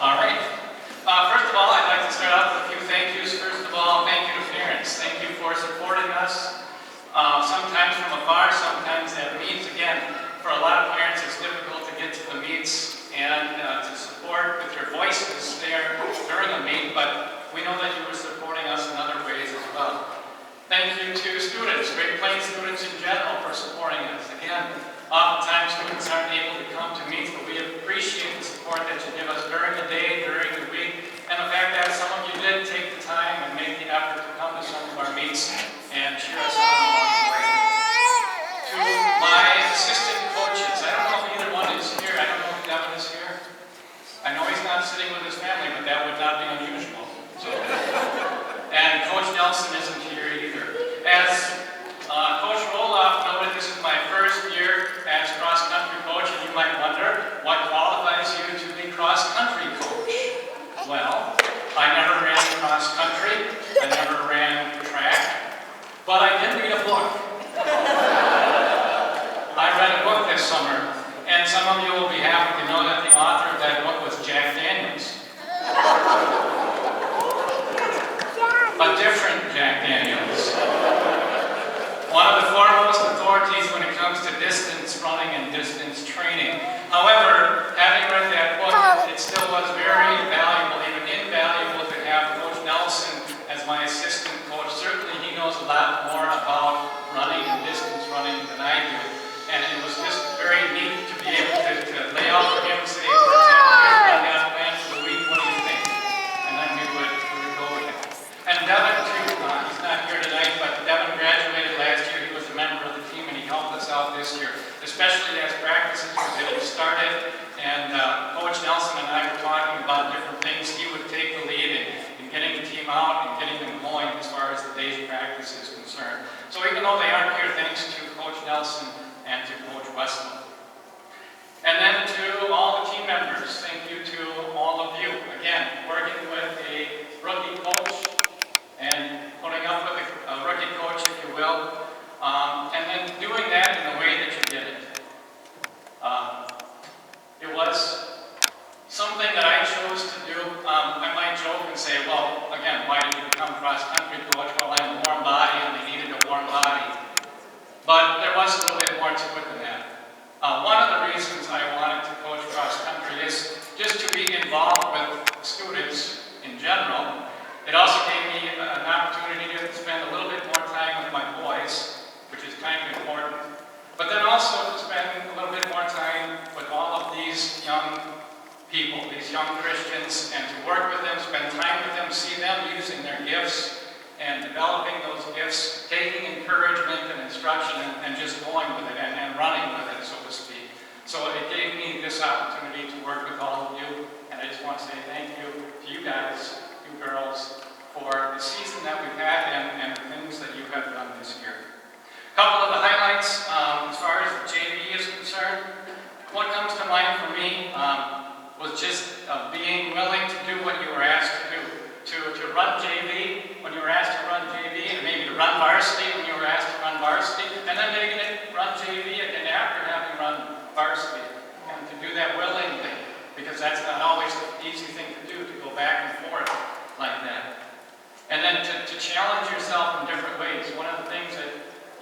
All right. First of all, I'd like to start out with a few thank yous. First of all, thank you to parents. Thank you for supporting us. Sometimes from afar, sometimes at meets. Again, for a lot of parents, it's difficult to get to the meets and to support with your voices there during a meet, but we know that you were supporting us in other ways as well. Thank you to students, Great Plains students in general, for supporting us. Again, oftentimes students aren't able to come to meets, but we appreciate the support that you give us during the day, during the week, and the fact that some of you did take the time and make the effort to come to some of our meets and cheer us on along the way. To my assistant coaches, I don't know if either one is here. I don't know if Devin is here. I know he's not sitting with his family, but that would not be unusual. So, and Coach Nelson isn't here either. As Coach Roloff noted, this is my first year as cross-country coach, and you might wonder what qualifies you to be cross-country coach. Well, I never ran cross-country, I never ran track, but I did read a book. I read a book this summer, and some of you will be happy to know that the author of that book was Jack Daniels. A different Jack Daniels. One of the foremost authorities when it comes to distance running and distance training. However, having read that book, it still was very valuable, even invaluable, to have Coach Nelson as my assistant coach. Certainly he knows a lot more about running and distance running than I do. And it was just very neat to be able to lay out for him and say, for example, here's what I got planned for the week, what do you think? And then we would go with it. And Devin, too, he's not here tonight, but Devin graduated last year. He was a member of the team, and he helped us out this year, especially as practices were getting started. And Coach Nelson and I were talking about different things. He would take the lead in getting the team out and getting them going as far as the day's practice is concerned. So even though they aren't here, thanks to Coach Nelson and to Coach Westland. And then to all the team members, thank you to all of you. Again, working with a rookie coach and putting up with a rookie coach, if you will, and then doing that in the way that you did it. It was something that I chose to do. I might joke and say, well, again, why did you become cross-country coach? Well, I'm a warm body and they needed a warm body. But there was a little bit more to it than that. One of the reasons I wanted to coach cross-country is just to be involved with students in general. It also gave me an opportunity to spend a little bit more time with my boys, which is kind of important. But then also to spend a little bit more time with all of these young people, these young Christians, and to work with them, spend time with them, see them using their gifts and developing those gifts, taking encouragement and instruction and just going with it and running with it, so to speak. So it gave me this opportunity to work with all of you, and I just want to say thank you to you guys, you girls, for the season that we've had and the things that you have done this year. A couple of the highlights, as far as the JV is concerned, what comes to mind for me was just being willing to do what you were asked to do. To run JV when you were asked to run JV, and maybe to run varsity when you were asked to run varsity, and then maybe to run JV again after having run varsity, and to do that willingly, because that's not always the easy thing to do, to go back and forth like that. And then to challenge yourself in different ways. One of the things that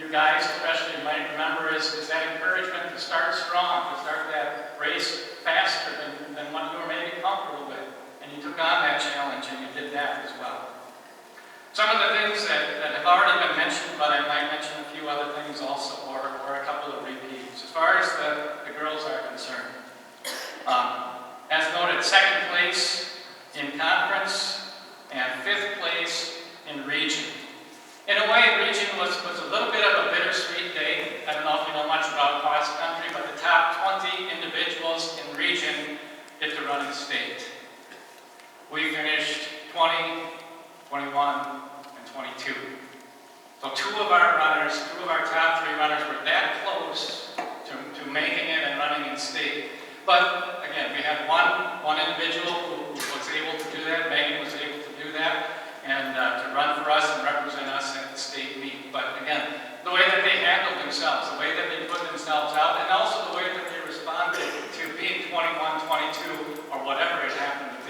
you guys especially might remember is that encouragement to start strong, to start that race faster than what you were maybe comfortable with. And you took on that challenge and you did that as well. Some of the things that have already been mentioned, but I might mention a few other things also, or a couple of repeats. As far as the girls are concerned, as noted, second place in conference and fifth place in region. In a way, region was a little bit of a bittersweet day. I don't know if you know much about cross country, but the top 20 individuals in region get to run in state. We finished 20, 21, and 22. So two of our top three runners were that close to making it and running in state. But again, we had one individual who was able to do that. Megan was able to do that and to run for us and represent us at the state meet. But again, the way that they handled themselves, the way that they put themselves out, and also the way that they responded to being 21, 22, or whatever it happened to be.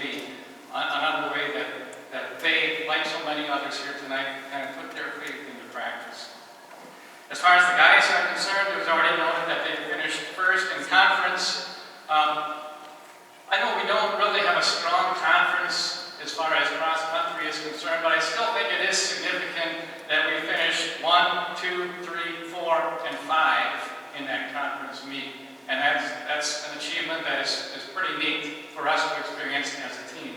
others here tonight kind of put their faith into practice. As far as the guys are concerned, it was already noted that they finished first in conference. I know we don't really have a strong conference as far as cross-country is concerned, but I still think it is significant that we finished 1, 2, 3, 4, and 5 in that conference meet. And that's an achievement that is pretty neat for us to experience as a team.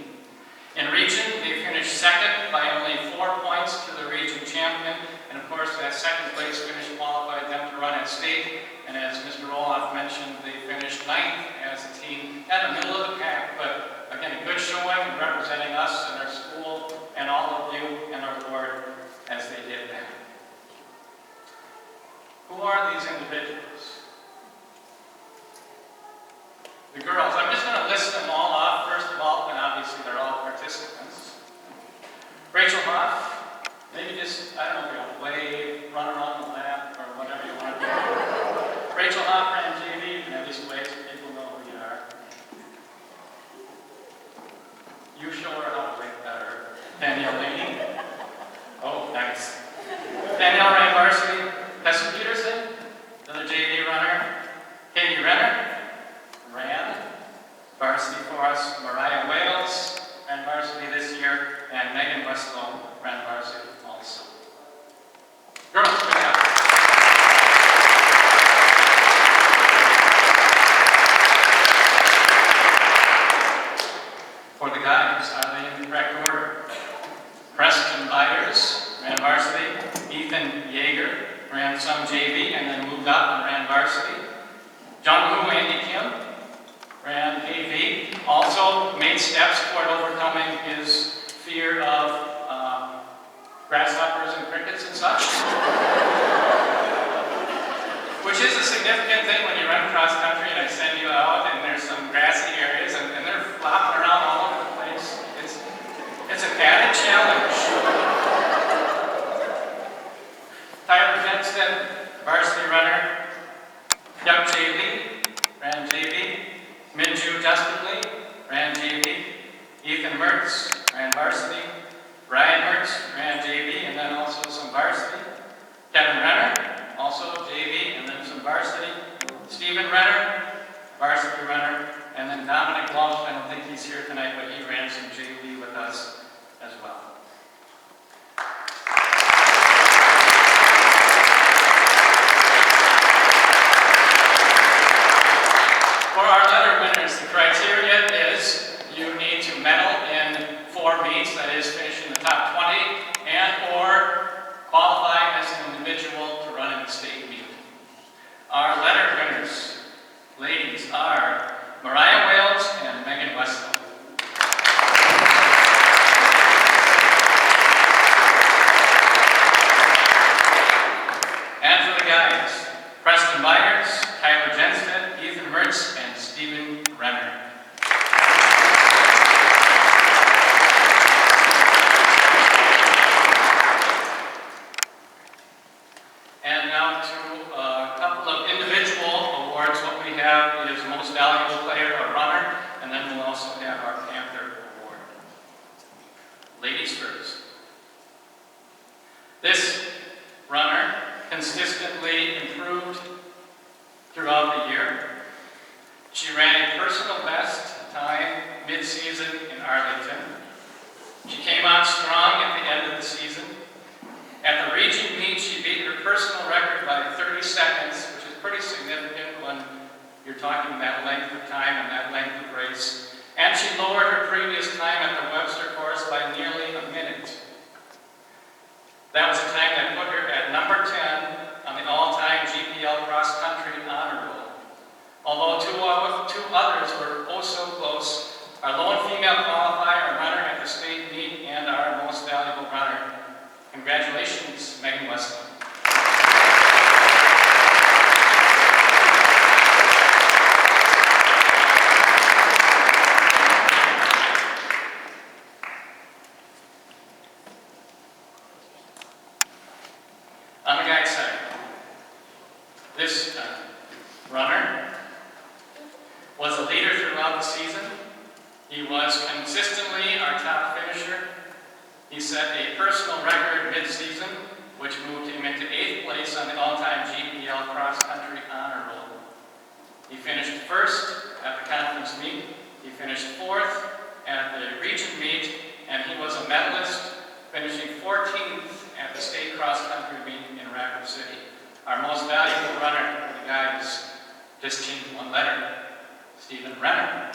In region, they finished second by only 4 points to the region champion. And of course, that second place finish qualified them to run at state. And as Mr. Roloff mentioned, they finished 9th as a team at the middle of the pack. But again, a good showing and representing us and our school and all of you and our board as they did that. Who are these individuals? The girls. I'm just going to list them all off. First of all, and obviously they're all participants. Rachel Hoff. Maybe just, I don't know, wave, run around the lap, or whatever you want to do. Rachel Hoff ran JV. You can at least wave so people know who you are. You show her how to wave better. Danielle Laney. Oh, nice. Danielle ran varsity. Tessa Peterson, another JV runner. Katie Renner ran varsity for us. Mariah Wales ran varsity this year. And Megan Westlow ran varsity also. Girls, good job. For the guys, are they in the correct order? Preston Byers ran varsity. Ethan Yeager ran some JV and then moved up and ran varsity. Jungwoo Andy Kim ran AV. Also made steps toward overcoming his fear of grasshoppers and crickets and such. Which is a significant thing when you run cross country and I send you out and there's some grassy areas and they're flopping around all over the place. It's an added challenge. Tyler Jenston, varsity runner. Doug JV, ran JV. Minju Justin ran JV. Ethan Mertz ran varsity. Ryan Mertz ran JV and then also some varsity. Kevin Renner, also JV and then some varsity. Stephen Renner, varsity runner. And then Dominic Walsh, I don't think he's here tonight, but he ran some JV with us as well. For our letter winners, the criteria is you need to medal in 4 meets, that is, finish in the top 20, and or qualify as an individual to run in the state meet. Our letter winners, ladies, are Mariah Wales and Megan Westlow. And for the guys, Preston Byers, Tyler Jenston, Ethan Mertz, and Stephen Renner. And now to a couple of individual awards. What we have is Most Valuable Player or Runner, and then we'll also have our Panther Award. Ladies first. This runner consistently improved throughout the year. She ran a personal best time mid-season in Arlington. She came out strong at the end of the season. At the region meet, she beat her personal record by 30 seconds, which is pretty significant when you're talking that length of time and that length of race. And she lowered her previous time at the Webster course by nearly a minute. That was a time that put her at number 10 on the all-time GPL cross-country honor roll. Although two others were oh so close, our lone female qualifier, our runner at the state meet, and our most valuable runner. Congratulations, Megan Westlow. On the guy's side, this runner was a leader throughout the season. He was consistently our top finisher. He set a personal record mid-season, which moved him into 8th place on the all-time GPL cross-country honor roll. He finished first at the conference meet. He finished 4th at the region meet, and he was a medalist, finishing 14th at the state cross-country meet in Rapid City. Our most valuable runner for the guys just changed one letter, Stephen Renner.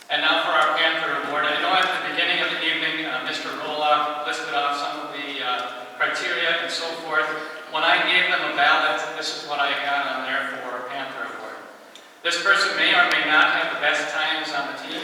And now for our Panther Award. I know at the beginning of the evening, Mr. Roloff listed off some of the criteria and so forth. When I gave them a ballot, this is what I got on there for Panther Award. This person may or may not have the best times on the team.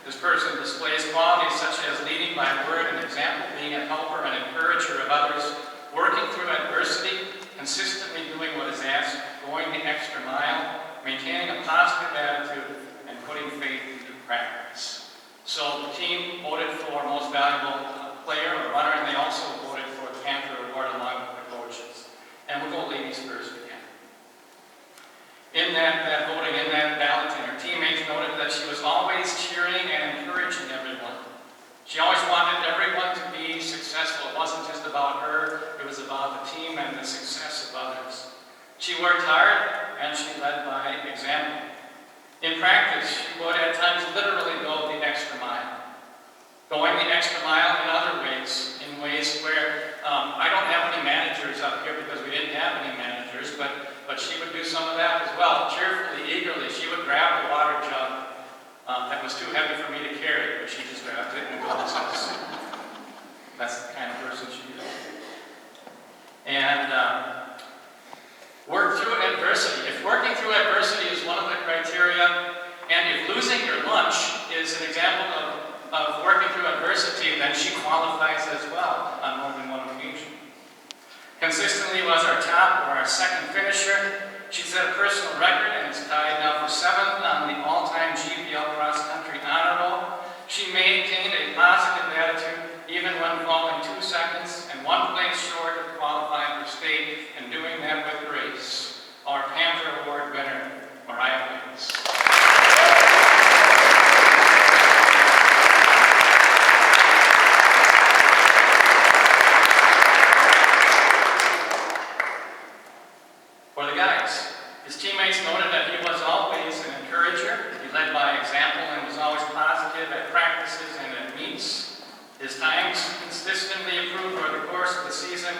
This person displays qualities such as leading by word and example, being a helper and encourager of others, working through adversity, consistently doing what is asked, going the extra mile, maintaining a positive attitude, and putting faith into practice. So the team voted for most valuable player or runner, and they also voted for the Panther Award along with the coaches. And we'll go ladies first again. In that voting, in that balloting, her teammates noted that she was always cheering and encouraging everyone. She always wanted everyone to be successful. It wasn't just about her, it was about the team and the success of others. She worked hard and she led by example. In practice, she would at times literally go the extra mile. Going the extra mile in other ways, in ways where I don't have any managers up here because we didn't have any managers, but she would do some of that as well. Cheerfully, eagerly, she would grab a water jug that was too heavy for me to carry, but she just grabbed it and goes. That's the kind of person she is. And work through adversity. If working through adversity is one of the criteria, and if losing your lunch is an example of working through adversity, then she qualifies as well on more than one occasion. Consistently was our top or our second finisher. She set a personal record, and it's tied now for 7th on the all-time GPL cross-country honor roll. She maintained a positive attitude even when falling 2 seconds and 1 place short of qualifying for state, and doing that with grace. Our Panther Award winner, Mariah Wings. For the guys, his teammates noted that he was always an encourager. He led by example and was always positive at practices and at meets. His times consistently improved over the course of the season.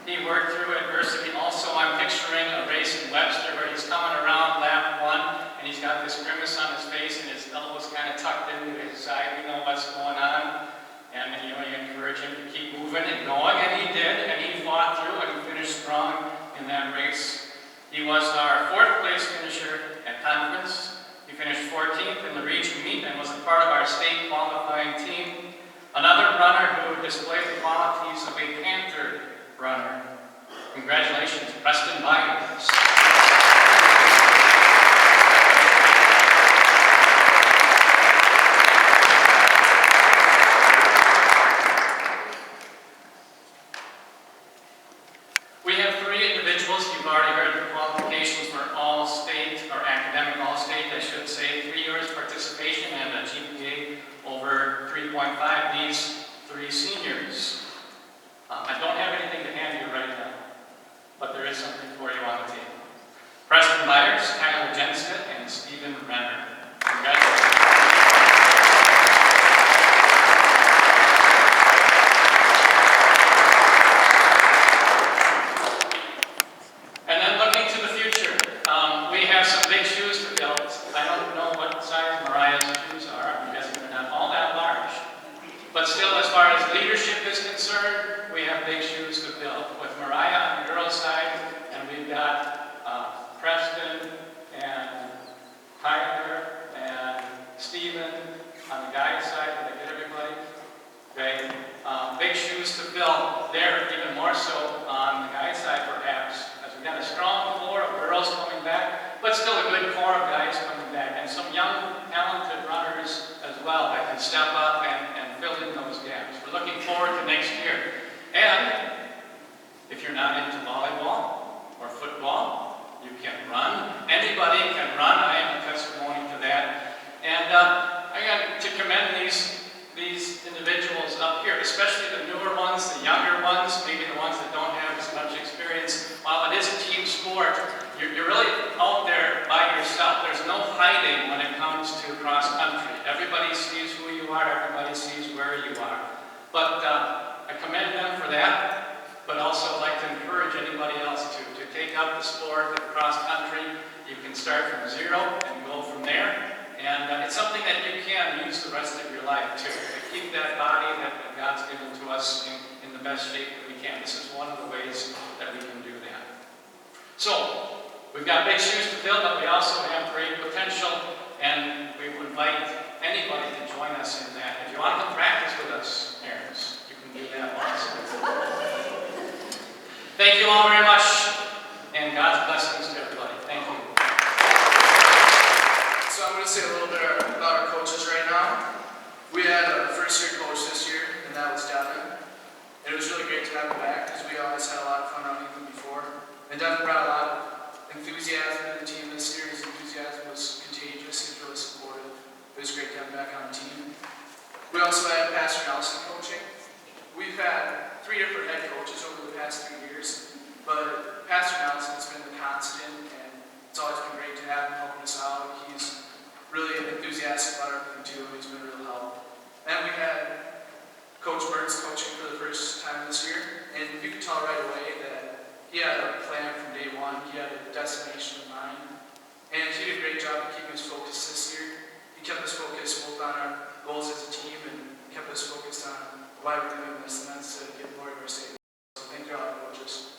He worked through adversity. Also, I'm picturing a race in Webster where he's coming around lap 1 and he's got this grimace on his face and his elbows kind of tucked into his side. We know what's going on. And you encourage him to keep moving and going, and he did, and he fought through and he finished strong in that race. He was our 4th place finisher at conference. He finished 14th in the region meet and was a part of our state qualifying team. Another runner who displayed the qualities of a Panther runner. Congratulations, Preston Byers. We have 3 individuals. You've already heard the qualifications for all-state, or academic all-state, I should say, 3 years participation and a GPA over 3.5. These 3 seniors. I don't have anything to hand you right now, but there is something for you on the table. Preston Byers, Kyler Jenstedt, and Stephen Renner. Congratulations. And then looking to the future, we have some big shoes to fill. I don't know what size Mariah's shoes are. I'm guessing they're not all that large. But still, as far as leadership is concerned, we have big shoes to fill. With Mariah on the girls' side, and we've got Preston and Tyler and Stephen on the guys' side. Did I get everybody? Okay. Big shoes to fill there, even more so on the guys' side, perhaps, as we've got a strong core of girls coming back, but still a good core of guys coming back, and some young, talented runners as well that can step up and fill in those gaps. We're looking forward to next year. If you're not into volleyball or football, you can run. Anybody can run. I am a testimony to that. And I got to commend these individuals up here, especially the newer ones, the younger ones, maybe the ones that don't have as much experience. While it is a team sport, you're really out there by yourself. There's no hiding when it comes to cross country. Everybody sees who you are, everybody sees where you are. But I commend them for that, but also like to encourage anybody else to take up the sport of cross country. You can start from zero and go from there. And it's something that you can use the rest of your life too, to keep that body that God's given to us in the best shape that we can. This is one of the ways that we can do that. So, we've got big shoes to fill, but we also have great potential, and we would invite anybody to join us in that. If you want to come practice with us, parents, you can do that also. Thank you all very much, and God's blessings to everybody. Thank you. So I'm going to say a little bit about our coaches right now. We had a first-year coach this year, and that was Devin. And it was really great to have him back because we always had a lot of fun running with him before. And Devin brought a lot of enthusiasm to the team this year. His enthusiasm was contagious. He was really supportive. It was great to have him back on the team. We also had Pastor Nelson coaching. We've had 3 different head coaches over the past 3 years, but Pastor Nelson has been the constant, and it's always been great to have him helping us out. He's really enthusiastic about everything too. He's been a real help. And we had Coach Burns coaching for the first time this year, and you could tell right away that he had a plan from day one. He had a destination in mind, and he did a great job of keeping us focused this year. He kept us focused both on our goals as a team and kept us focused on why we're doing this, and that's to give glory to our Savior. So thank you all, coaches.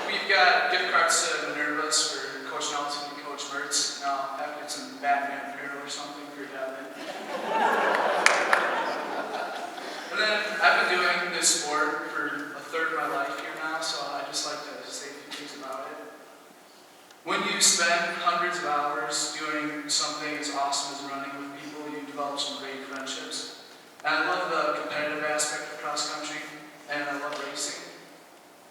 We've got gift cards to Minerva's for Coach Nelson and Coach Mertz. Now, I'll have to get some Batman apparel or something for Devin. And then, I've been doing this sport for a third of my life here now, so I'd just like to say a few things about it. When you spend hundreds of hours doing something as awesome as running with people, you develop some great friendships. And I love the competitive aspect of cross country, and I love racing.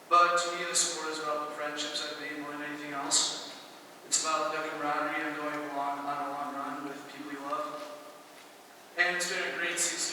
But to me, the sport is about the friendships I've made more than anything else. It's about the camaraderie and going on a long run with people you love. And it's been a great 6